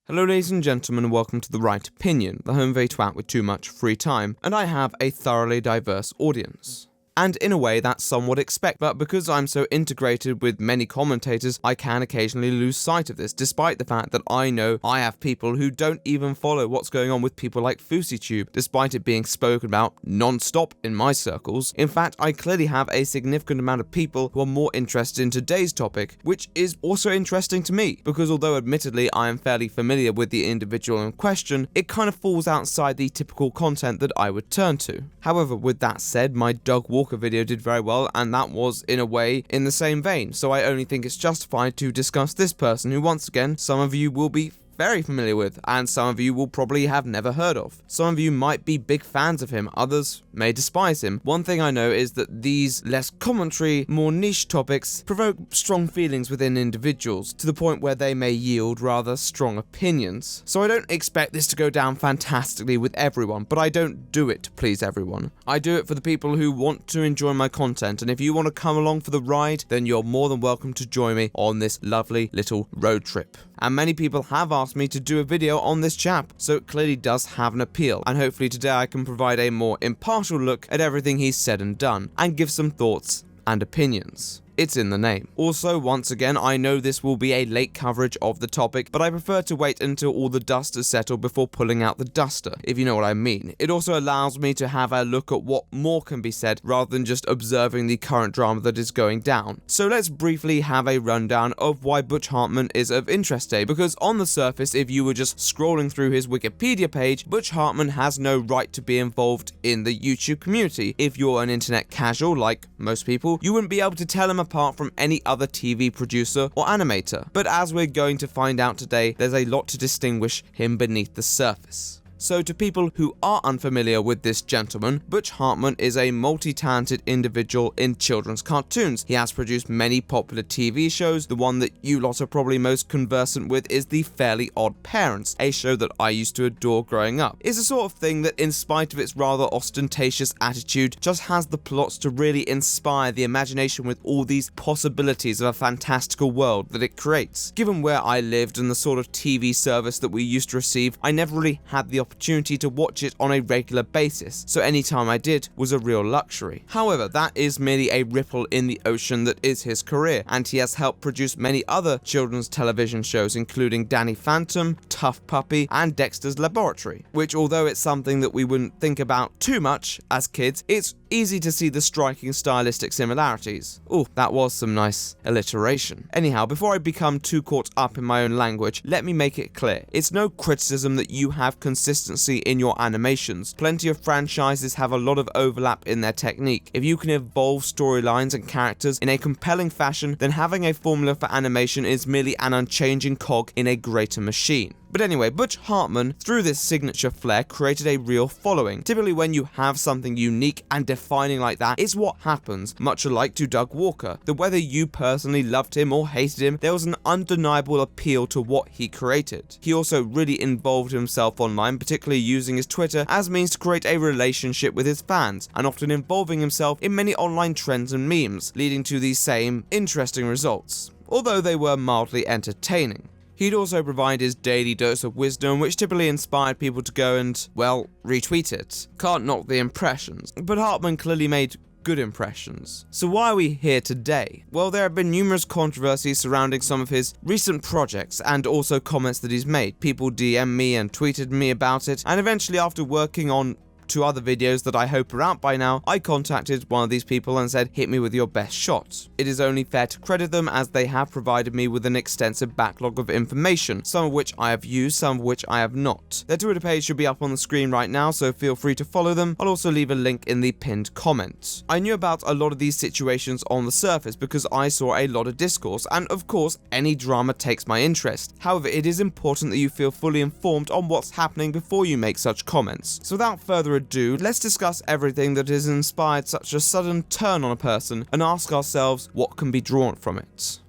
Hello ladies and gentlemen, and welcome to The Right Opinion, the home of a twat with too much free time, and I have a thoroughly diverse audience. And in a way that's somewhat expected, but because I'm so integrated with many commentators, I can occasionally lose sight of this, despite the fact that I know I have people who don't even follow what's going on with people like FouseyTUBE, despite it being spoken about non-stop in my circles. In fact, I clearly have a significant amount of people who are more interested in today's topic, which is also interesting to me, because although admittedly I am fairly familiar with the individual in question, it kind of falls outside the typical content that I would turn to. However, with that said, my Doug Walker video did very well, and that was in a way in the same vein, so I only think it's justified to discuss this person who, once again, some of you will be very familiar with, and some of you will probably have never heard of. Some of you might be big fans of him, others may despise him. One thing I know is that these less commentary, more niche topics provoke strong feelings within individuals, to the point where they may yield rather strong opinions. So I don't expect this to go down fantastically with everyone, but I don't do it to please everyone. I do it for the people who want to enjoy my content, and if you want to come along for the ride, then you're more than welcome to join me on this lovely little road trip. And many people have asked me to do a video on this chap, so it clearly does have an appeal, and hopefully today I can provide a more impartial look at everything he's said and done, and give some thoughts and opinions. It's in the name. Also, once again, I know this will be a late coverage of the topic, but I prefer to wait until all the dust is settled before pulling out the duster, if you know what I mean. It also allows me to have a look at what more can be said, rather than just observing the current drama that is going down. So let's briefly have a rundown of why Butch Hartman is of interest today, because on the surface, if you were just scrolling through his Wikipedia page, Butch Hartman has no right to be involved in the YouTube community. If you're an internet casual, like most people, you wouldn't be able to tell him apart from any other TV producer or animator. But as we're going to find out today, there's a lot to distinguish him beneath the surface. So to people who are unfamiliar with this gentleman, Butch Hartman is a multi-talented individual in children's cartoons. He has produced many popular TV shows. The one that you lot are probably most conversant with is The Fairly Odd Parents, a show that I used to adore growing up. It's a sort of thing that, in spite of its rather ostentatious attitude, just has the plots to really inspire the imagination with all these possibilities of a fantastical world that it creates. Given where I lived and the sort of TV service that we used to receive, I never really had the opportunity to watch it on a regular basis, so any time I did was a real luxury. However, that is merely a ripple in the ocean that is his career, and he has helped produce many other children's television shows, including Danny Phantom, Tough Puppy, and Dexter's Laboratory, which, although it's something that we wouldn't think about too much as kids, it's easy to see the striking stylistic similarities. Oh, that was some nice alliteration. Anyhow, before I become too caught up in my own language, let me make it clear. It's no criticism that you have consistency in your animations. Plenty of franchises have a lot of overlap in their technique. If you can evolve storylines and characters in a compelling fashion, then having a formula for animation is merely an unchanging cog in a greater machine. But anyway, Butch Hartman, through this signature flair, created a real following. Typically when you have something unique and defining like that, it's what happens, much alike to Doug Walker, that whether you personally loved him or hated him, there was an undeniable appeal to what he created. He also really involved himself online, particularly using his Twitter as means to create a relationship with his fans, and often involving himself in many online trends and memes, leading to these same interesting results, although they were mildly entertaining. He'd also provide his daily dose of wisdom, which typically inspired people to go and, well, retweet it. Can't knock the impressions, but Hartman clearly made good impressions. So why are we here today? Well, there have been numerous controversies surrounding some of his recent projects, and also comments that he's made. People DM me and tweeted me about it, and eventually, after working on 2 other videos that I hope are out by now, I contacted one of these people and said, hit me with your best shot. It is only fair to credit them, as they have provided me with an extensive backlog of information, some of which I have used, some of which I have not. Their Twitter page should be up on the screen right now, so feel free to follow them. I'll also leave a link in the pinned comment. I knew about a lot of these situations on the surface because I saw a lot of discourse, and of course any drama takes my interest. However, it is important that you feel fully informed on what's happening before you make such comments. So without further ado, let's discuss everything that has inspired such a sudden turn on a person and ask ourselves what can be drawn from it.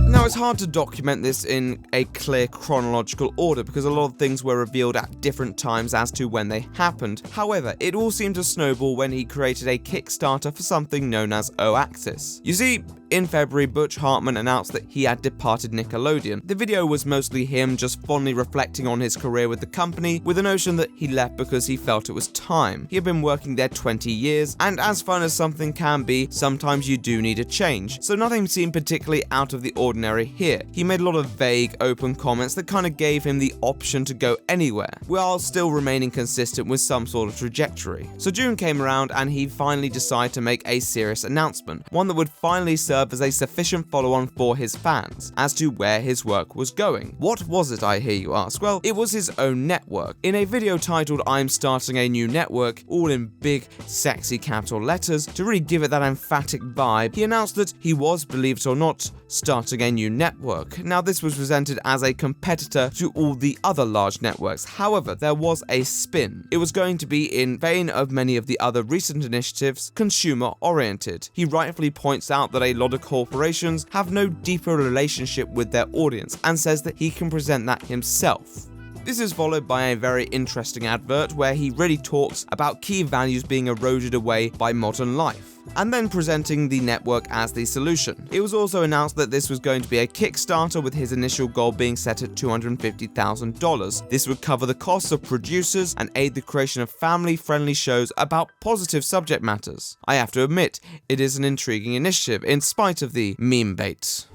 Now, it's hard to document this in a clear chronological order because a lot of things were revealed at different times as to when they happened. However, it all seemed to snowball when he created a Kickstarter for something known as Oaxis. You see, in February, Butch Hartman announced that he had departed Nickelodeon. The video was mostly him just fondly reflecting on his career with the company, with the notion that he left because he felt it was time. He had been working there 20 years, and as fun as something can be, sometimes you do need a change, so nothing seemed particularly out of the ordinary here. He made a lot of vague, open comments that kind of gave him the option to go anywhere, while still remaining consistent with some sort of trajectory. So June came around and he finally decided to make a serious announcement, one that would finally serve as a sufficient follow-on for his fans as to where his work was going. What was it, I hear you ask? Well, it was his own network. In a video titled "I'm starting a new network," all in big, sexy capital letters, to really give it that emphatic vibe, he announced that he was, believe it or not, starting a new network. Now, this was presented as a competitor to all the other large networks. However, there was a spin. It was going to be, in vein of many of the other recent initiatives, consumer-oriented. He rightfully points out that a lot of corporations have no deeper relationship with their audience and says that he can present that himself. This is followed by a very interesting advert where he really talks about key values being eroded away by modern life, and then presenting the network as the solution. It was also announced that this was going to be a Kickstarter, with his initial goal being set at $250,000. This would cover the costs of producers and aid the creation of family-friendly shows about positive subject matters. I have to admit, it is an intriguing initiative in spite of the meme bait.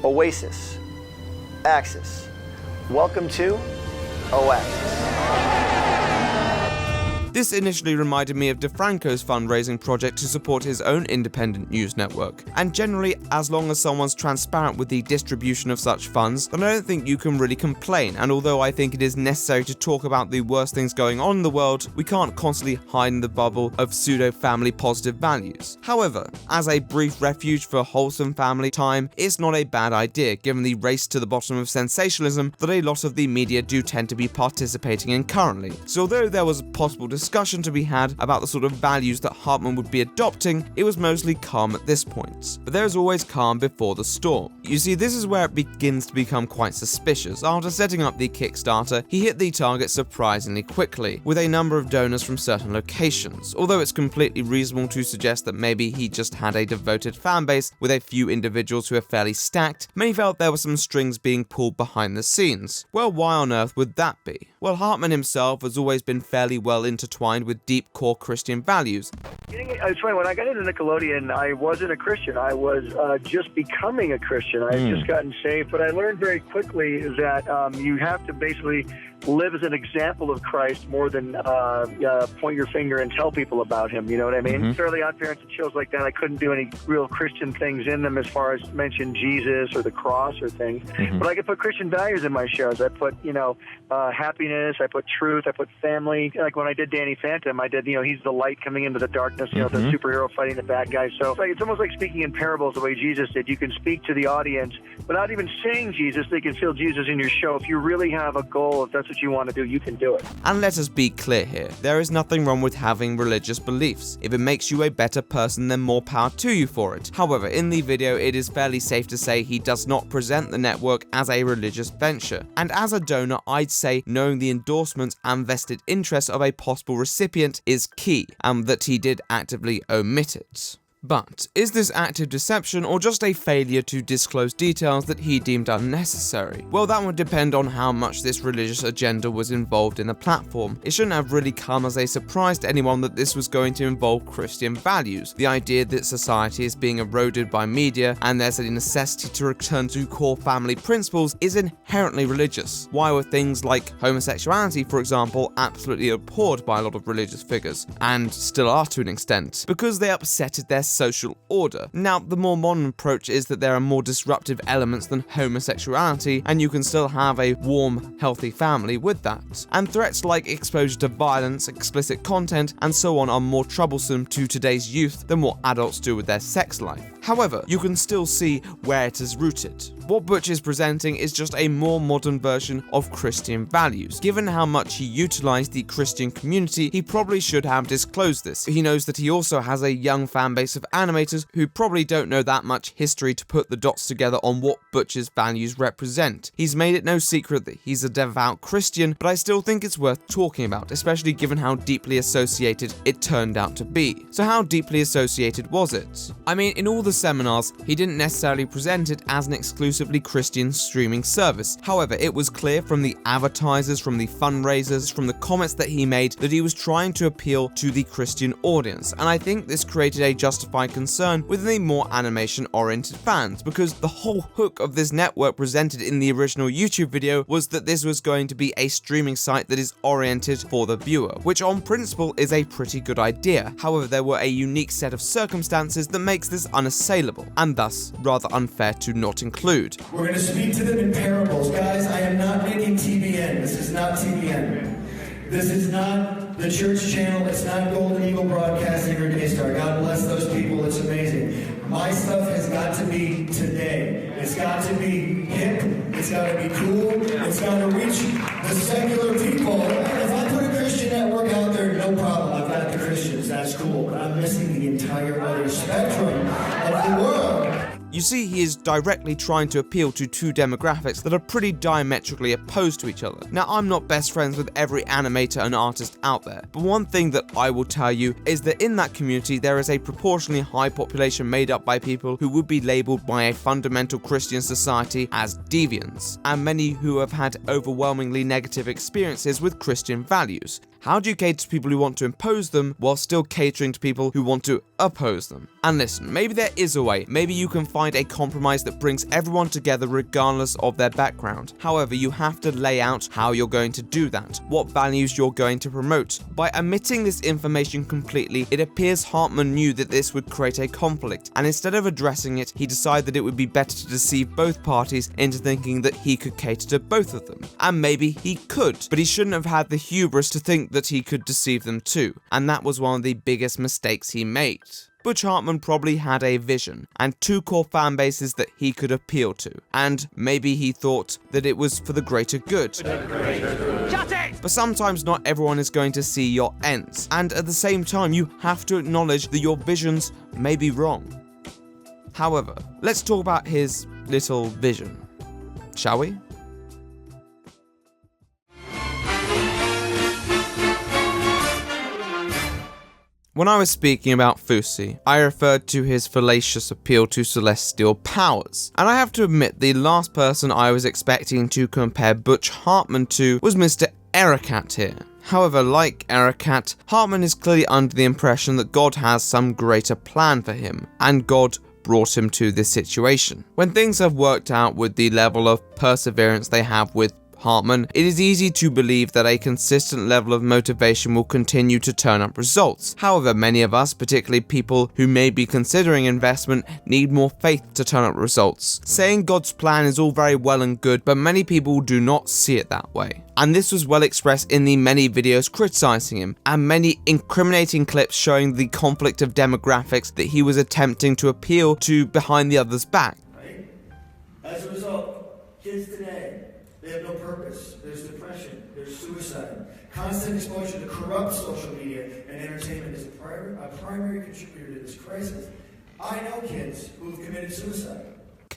Oasis, Axis, welcome to Oaxis. This initially reminded me of DeFranco's fundraising project to support his own independent news network, and generally, as long as someone's transparent with the distribution of such funds, then I don't think you can really complain. And although I think it is necessary to talk about the worst things going on in the world, we can't constantly hide in the bubble of pseudo-family positive values. However, as a brief refuge for wholesome family time, it's not a bad idea given the race to the bottom of sensationalism that a lot of the media do tend to be participating in currently. So although there was possible discussion to be had about the sort of values that Hartman would be adopting, it was mostly calm at this point. But there is always calm before the storm. You see, this is where it begins to become quite suspicious. After setting up the Kickstarter, he hit the target surprisingly quickly, with a number of donors from certain locations. Although it's completely reasonable to suggest that maybe he just had a devoted fanbase with a few individuals who are fairly stacked, many felt there were some strings being pulled behind the scenes. Well, why on earth would that be? Well, Hartman himself has always been fairly well intertwined with deep core Christian values. It's funny, when I got into Nickelodeon, I wasn't a Christian. I was just becoming a Christian. I had just gotten saved, but I learned very quickly that you have to basically live as an example of Christ more than point your finger and tell people about him, you know what I mean? Fairly Odd Parents and shows like that, I couldn't do any real Christian things in them as far as mention Jesus or the cross or things, but I could put Christian values in my shows. I put, happiness, I put truth, I put family. Like when I did Danny Phantom, I did, he's the light coming into the darkness, the superhero fighting the bad guy. So it's almost like speaking in parables the way Jesus did. You can speak to the audience without even saying Jesus. They can feel Jesus in your show. If you really have a goal, if that's what you want to do, you can do it. And let us be clear here, there is nothing wrong with having religious beliefs. If it makes you a better person, then more power to you for it. However, in the video, it is fairly safe to say he does not present the network as a religious venture. And as a donor, I'd say knowing the endorsements and vested interests of a possible recipient is key, and that he did actively omit it. But is this active deception or just a failure to disclose details that he deemed unnecessary? Well, that would depend on how much this religious agenda was involved in the platform. It shouldn't have really come as a surprise to anyone that this was going to involve Christian values. The idea that society is being eroded by media and there's a necessity to return to core family principles is inherently religious. Why were things like homosexuality, for example, absolutely abhorred by a lot of religious figures, and still are to an extent? Because they upsetted their social order. Now, the more modern approach is that there are more disruptive elements than homosexuality, and you can still have a warm, healthy family with that. And threats like exposure to violence, explicit content, and so on are more troublesome to today's youth than what adults do with their sex life. However, you can still see where it is rooted. What Butch is presenting is just a more modern version of Christian values. Given how much he utilized the Christian community, he probably should have disclosed this. He knows that he also has a young fan base of animators who probably don't know that much history to put the dots together on what Butch's values represent. He's made it no secret that he's a devout Christian, but I still think it's worth talking about, especially given how deeply associated it turned out to be. So how deeply associated was it? I mean, in all the seminars, he didn't necessarily present it as an exclusively Christian streaming service. However, it was clear from the advertisers, from the fundraisers, from the comments that he made that he was trying to appeal to the Christian audience, and I think this created a justified concern within the more animation-oriented fans, because the whole hook of this network presented in the original YouTube video was that this was going to be a streaming site that is oriented for the viewer, which on principle is a pretty good idea. However, there were a unique set of circumstances that makes this unassailable, and thus rather unfair to not include. We're going to speak to them in parables. Guys, I am not making TBN. This is not TBN. This is not the church channel. It's not Golden Eagle Broadcasting or Daystar. God bless those people. It's amazing. My stuff has got to be today. It's got to be hip. It's got to be cool. It's got to reach the secular people. If I put a Christian network out there, no problem. I've got the Christians. That's cool. But I'm missing the entire other spectrum of the world. You see, he is directly trying to appeal to two demographics that are pretty diametrically opposed to each other. Now, I'm not best friends with every animator and artist out there, but one thing that I will tell you is that in that community there is a proportionally high population made up by people who would be labelled by a fundamental Christian society as deviants, and many who have had overwhelmingly negative experiences with Christian values. How do you cater to people who want to impose them while still catering to people who want to oppose them? And listen, maybe there is a way. Maybe you can find a compromise that brings everyone together regardless of their background. However, you have to lay out how you're going to do that, what values you're going to promote. By omitting this information completely, it appears Hartman knew that this would create a conflict, and instead of addressing it, he decided that it would be better to deceive both parties into thinking that he could cater to both of them. And maybe he could, but he shouldn't have had the hubris to think that he could deceive them too, and that was one of the biggest mistakes he made. Butch Hartman probably had a vision and two core fan bases that he could appeal to, and maybe he thought that it was for the greater good. But sometimes not everyone is going to see your ends, and at the same time you have to acknowledge that your visions may be wrong. However, let's talk about his little vision, shall we? When I was speaking about Fousey, I referred to his fallacious appeal to celestial powers, and I have to admit the last person I was expecting to compare Butch Hartman to was Mr. Eracat here. However, like Eracat, Hartman is clearly under the impression that God has some greater plan for him, and God brought him to this situation. When things have worked out with the level of perseverance they have with Hartman, it is easy to believe that a consistent level of motivation will continue to turn up results. However, many of us, particularly people who may be considering investment, need more faith to turn up results. Saying God's plan is all very well and good, but many people do not see it that way. And this was well expressed in the many videos criticizing him, and many incriminating clips showing the conflict of demographics that he was attempting to appeal to behind the other's back. Right? As a result, kids today, they have no purpose. There's depression. There's suicide. Constant exposure to corrupt social media and entertainment is a primary contributor to this crisis. I know kids who have committed suicide.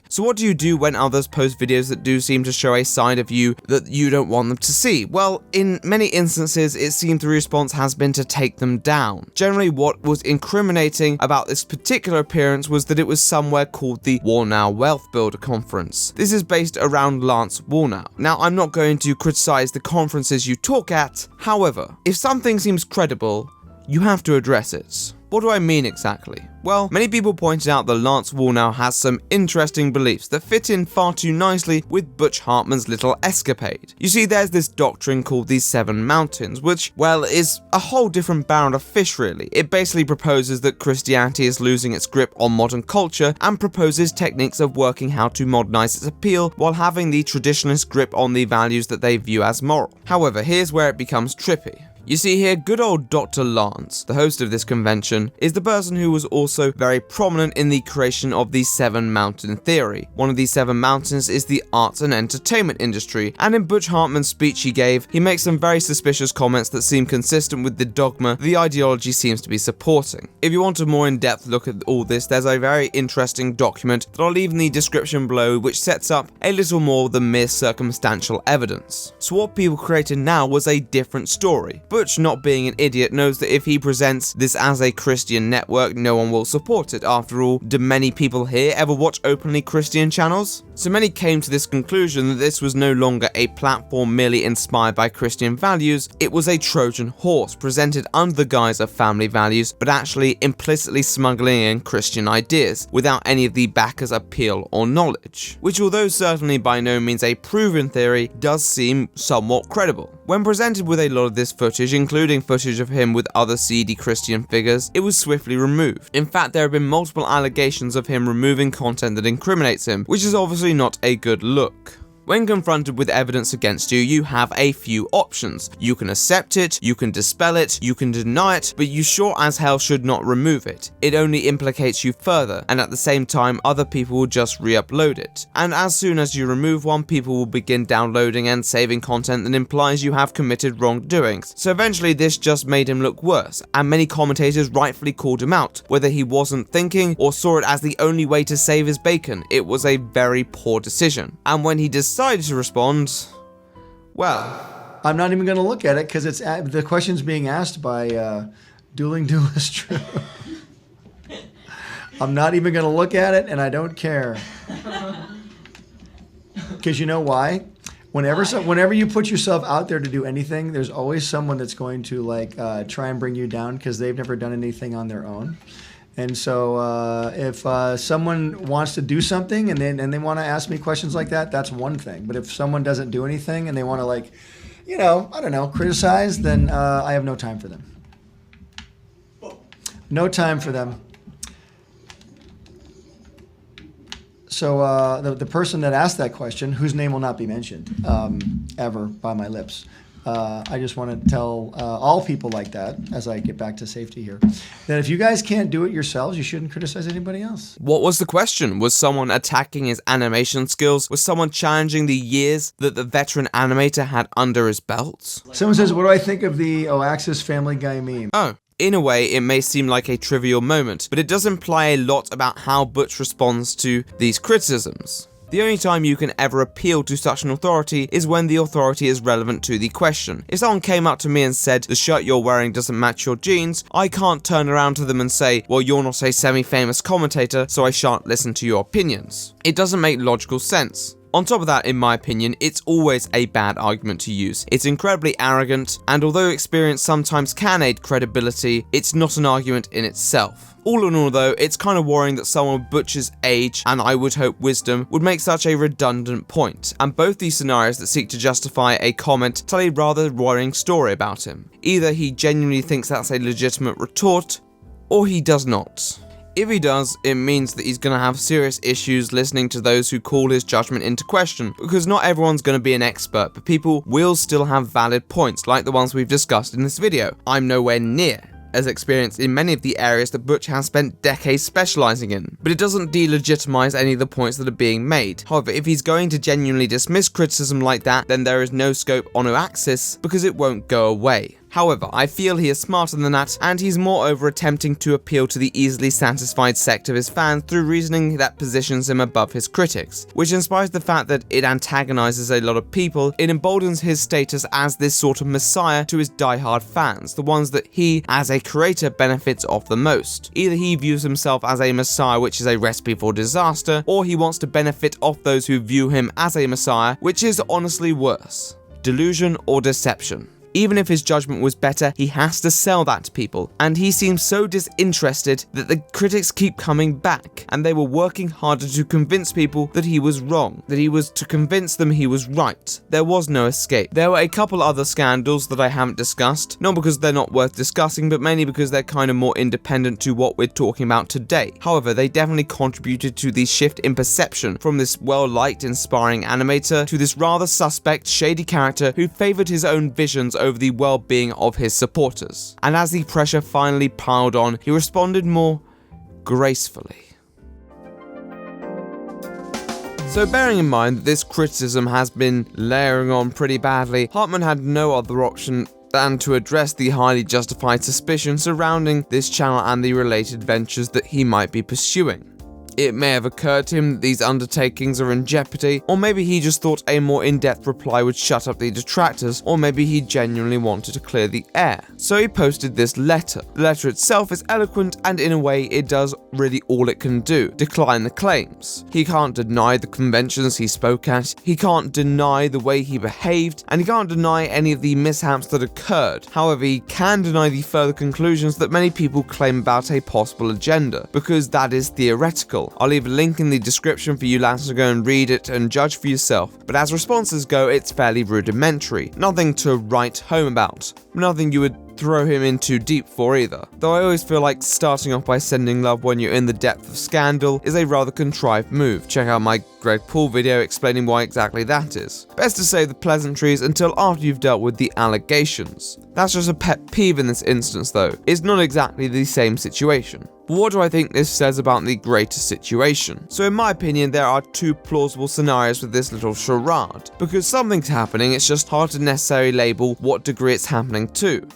So what do you do when others post videos that do seem to show a side of you that you don't want them to see? Well, in many instances, it seems the response has been to take them down. Generally, what was incriminating about this particular appearance was that it was somewhere called the Warnow Wealth Builder Conference. This is based around Lance Warnow. Now, I'm not going to criticize the conferences you talk at. However, if something seems credible, you have to address it. What do I mean exactly? Well, many people pointed out that Lance Warnow has some interesting beliefs that fit in far too nicely with Butch Hartman's little escapade. You see, there's this doctrine called the Seven Mountains, which, well, is a whole different barrel of fish really. It basically proposes that Christianity is losing its grip on modern culture and proposes techniques of working how to modernize its appeal while having the traditionalist grip on the values that they view as moral. However, here's where it becomes trippy. You see here, good old Dr. Lance, the host of this convention, is the person who was also very prominent in the creation of the 7 Mountain Theory. One of these 7 mountains is the arts and entertainment industry, and in Butch Hartman's speech he gave, he makes some very suspicious comments that seem consistent with the dogma the ideology seems to be supporting. If you want a more in-depth look at all this, there's a very interesting document that I'll leave in the description below which sets up a little more than mere circumstantial evidence. So what people created now was a different story. Butch, not being an idiot, knows that if he presents this as a Christian network, no one will support it. After all, do many people here ever watch openly Christian channels? So many came to this conclusion that this was no longer a platform merely inspired by Christian values, it was a Trojan horse presented under the guise of family values, but actually implicitly smuggling in Christian ideas, without any of the backers' appeal or knowledge. Which, although certainly by no means a proven theory, does seem somewhat credible. When presented with a lot of this footage, including footage of him with other seedy Christian figures, it was swiftly removed. In fact, there have been multiple allegations of him removing content that incriminates him, which is obviously not a good look. When confronted with evidence against you, you have a few options. You can accept it, you can dispel it, you can deny it, but you sure as hell should not remove it. It only implicates you further, and at the same time, other people will just re-upload it. And as soon as you remove one, people will begin downloading and saving content that implies you have committed wrongdoings. So eventually this just made him look worse, and many commentators rightfully called him out, whether he wasn't thinking or saw it as the only way to save his bacon. It was a very poor decision. And when he decided to respond, well, I'm not even going to look at it because it's the question's being asked by Dueling Duelist True. I'm not even going to look at it, and I don't care. Because you know why? Whenever you put yourself out there to do anything, there's always someone that's going to try and bring you down because they've never done anything on their own. And so if someone wants to do something and they want to ask me questions like that, that's one thing. But if someone doesn't do anything and they want to criticize, then I have no time for them. No time for them. So the person that asked that question, whose name will not be mentioned ever by my lips, I just want to tell all people like that, as I get back to safety here, that if you guys can't do it yourselves, you shouldn't criticize anybody else. What was the question? Was someone attacking his animation skills? Was someone challenging the years that the veteran animator had under his belt? Someone says, what do I think of the Oaxis Family Guy meme? Oh. In a way, it may seem like a trivial moment, but it does imply a lot about how Butch responds to these criticisms. The only time you can ever appeal to such an authority is when the authority is relevant to the question. If someone came up to me and said, the shirt you're wearing doesn't match your jeans, I can't turn around to them and say, well, you're not a semi-famous commentator, so I shan't listen to your opinions. It doesn't make logical sense. On top of that, in my opinion, it's always a bad argument to use. It's incredibly arrogant, and although experience sometimes can aid credibility, it's not an argument in itself. All in all though, it's kind of worrying that someone with Butch's age, and I would hope wisdom, would make such a redundant point, and both these scenarios that seek to justify a comment tell a rather worrying story about him. Either he genuinely thinks that's a legitimate retort, or he does not. If he does, it means that he's going to have serious issues listening to those who call his judgment into question, because not everyone's going to be an expert, but people will still have valid points like the ones we've discussed in this video. I'm nowhere near as experienced in many of the areas that Butch has spent decades specializing in, but it doesn't delegitimize any of the points that are being made. However, if he's going to genuinely dismiss criticism like that, then there is no scope on Oaxis because it won't go away. However, I feel he is smarter than that, and he's moreover attempting to appeal to the easily satisfied sect of his fans through reasoning that positions him above his critics, which inspires the fact that it antagonizes a lot of people. It emboldens his status as this sort of messiah to his diehard fans, the ones that he, as a creator, benefits off the most. Either he views himself as a messiah, which is a recipe for disaster, or he wants to benefit off those who view him as a messiah, which is honestly worse. Delusion or deception. Even if his judgment was better, he has to sell that to people, and he seems so disinterested that the critics keep coming back, and they were working harder to convince people that he was wrong, that he was to convince them he was right. There was no escape. There were a couple other scandals that I haven't discussed, not because they're not worth discussing, but mainly because they're kind of more independent to what we're talking about today. However, they definitely contributed to the shift in perception from this well-liked, inspiring animator to this rather suspect, shady character who favored his own visions over the well-being of his supporters. And as the pressure finally piled on, he responded more gracefully. So bearing in mind that this criticism has been layering on pretty badly, Hartman had no other option than to address the highly justified suspicion surrounding this channel and the related ventures that he might be pursuing. It may have occurred to him that these undertakings are in jeopardy, or maybe he just thought a more in-depth reply would shut up the detractors, or maybe he genuinely wanted to clear the air. So he posted this letter. The letter itself is eloquent, and in a way it does really all it can do: decline the claims. He can't deny the conventions he spoke at, he can't deny the way he behaved, and he can't deny any of the mishaps that occurred. However, he can deny the further conclusions that many people claim about a possible agenda, because that is theoretical. I'll leave a link in the description for you lads to go and read it and judge for yourself, but as responses go, it's fairly rudimentary. Nothing to write home about. Nothing you would throw him in too deep for either. Though I always feel like starting off by sending love when you're in the depth of scandal is a rather contrived move. Check out my Greg Paul video explaining why exactly that is. Best to save the pleasantries until after you've dealt with the allegations. That's just a pet peeve in this instance though. It's not exactly the same situation. But what do I think this says about the greater situation? So in my opinion, there are two plausible scenarios with this little charade. Because something's happening, it's just hard to necessarily label what degree it's happening to.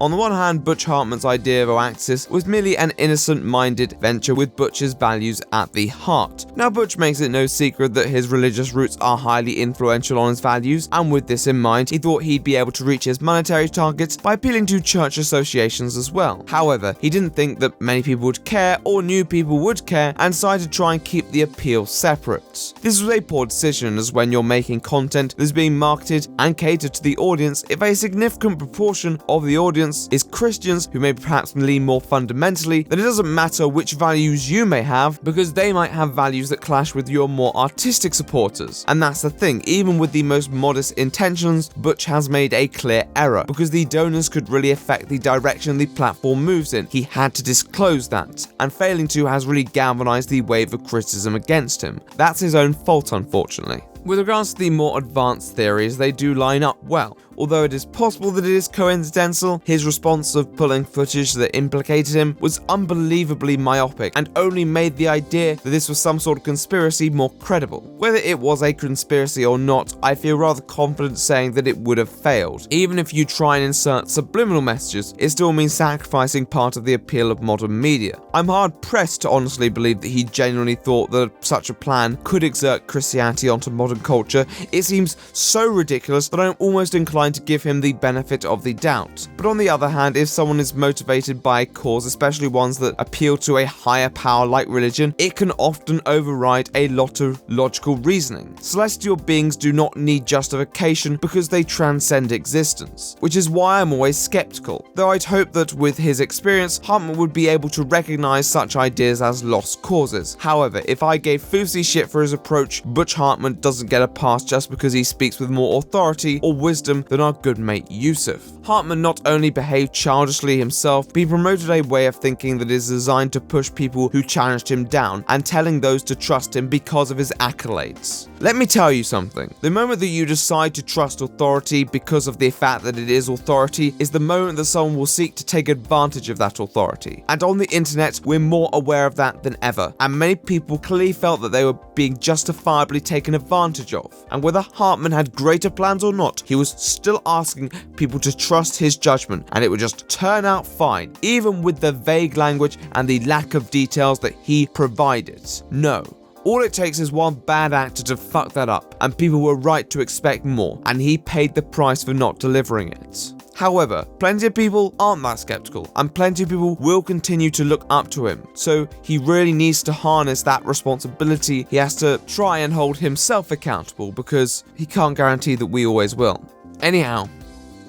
On the one hand, Butch Hartman's idea of Oaxis was merely an innocent-minded venture with Butch's values at the heart. Now, Butch makes it no secret that his religious roots are highly influential on his values, and with this in mind, he thought he'd be able to reach his monetary targets by appealing to church associations as well. However, he didn't think that many people would care, or new people would care, and decided to try and keep the appeal separate. This was a poor decision, as when you're making content that is being marketed and catered to the audience, if a significant proportion of the audience is Christians who may perhaps lean more fundamentally, then it doesn't matter which values you may have, because they might have values that clash with your more artistic supporters. And that's the thing, even with the most modest intentions, Butch has made a clear error, because the donors could really affect the direction the platform moves in. He had to disclose that, and failing to has really galvanized the wave of criticism against him. That's his own fault, unfortunately. With regards to the more advanced theories, they do line up well. Although it is possible that it is coincidental, his response of pulling footage that implicated him was unbelievably myopic and only made the idea that this was some sort of conspiracy more credible. Whether it was a conspiracy or not, I feel rather confident saying that it would have failed. Even if you try and insert subliminal messages, it still means sacrificing part of the appeal of modern media. I'm hard pressed to honestly believe that he genuinely thought that such a plan could exert Christianity onto modern culture. It seems so ridiculous that I'm almost inclined to give him the benefit of the doubt. But on the other hand, if someone is motivated by a cause, especially ones that appeal to a higher power like religion, it can often override a lot of logical reasoning. Celestial beings do not need justification because they transcend existence, which is why I'm always skeptical. Though I'd hope that with his experience, Hartman would be able to recognize such ideas as lost causes. However, if I gave Fousey shit for his approach, Butch Hartman doesn't get a pass just because he speaks with more authority or wisdom than our good mate Yusuf. Hartman not only behaved childishly himself, but he promoted a way of thinking that is designed to push people who challenged him down and telling those to trust him because of his accolades. Let me tell you something. The moment that you decide to trust authority because of the fact that it is authority is the moment that someone will seek to take advantage of that authority. And on the internet, we're more aware of that than ever. And many people clearly felt that they were being justifiably taken advantage of. And whether Hartman had greater plans or not, he was still asking people to trust his judgment, and it would just turn out fine, even with the vague language and the lack of details that he provided. No. All it takes is one bad actor to fuck that up, and people were right to expect more, and he paid the price for not delivering it. However, plenty of people aren't that skeptical, and plenty of people will continue to look up to him, so he really needs to harness that responsibility. He has to try and hold himself accountable, because he can't guarantee that we always will. Anyhow,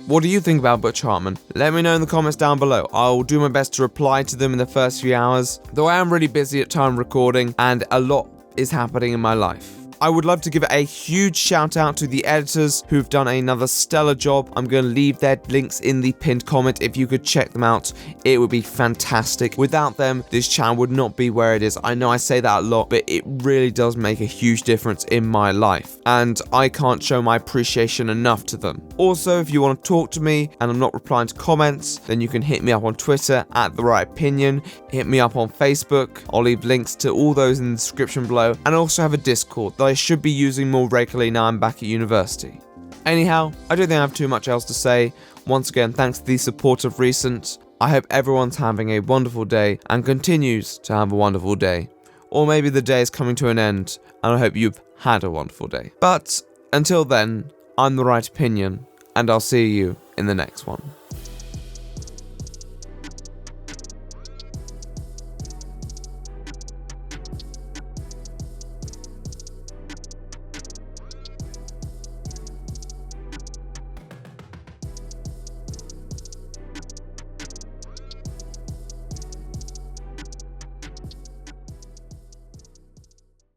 what do you think about Butch Hartman? Let me know in the comments down below. I'll do my best to reply to them in the first few hours, though I am really busy at time recording and a lot is happening in my life. I would love to give a huge shout out to the editors who've done another stellar job. I'm going to leave their links in the pinned comment. If you could check them out, it would be fantastic. Without them, this channel would not be where it is. I know I say that a lot, but it really does make a huge difference in my life, and I can't show my appreciation enough to them. Also, if you want to talk to me and I'm not replying to comments, then you can hit me up on Twitter at The Right Opinion, hit me up on Facebook. I'll leave links to all those in the description below, and I also have a Discord that I should be using more regularly now I'm back at university. Anyhow, I don't think I have too much else to say. Once again, thanks to the support of recent. I hope everyone's having a wonderful day and continues to have a wonderful day. Or maybe the day is coming to an end and I hope you've had a wonderful day. But until then, I'm The Right Opinion, and I'll see you in the next one.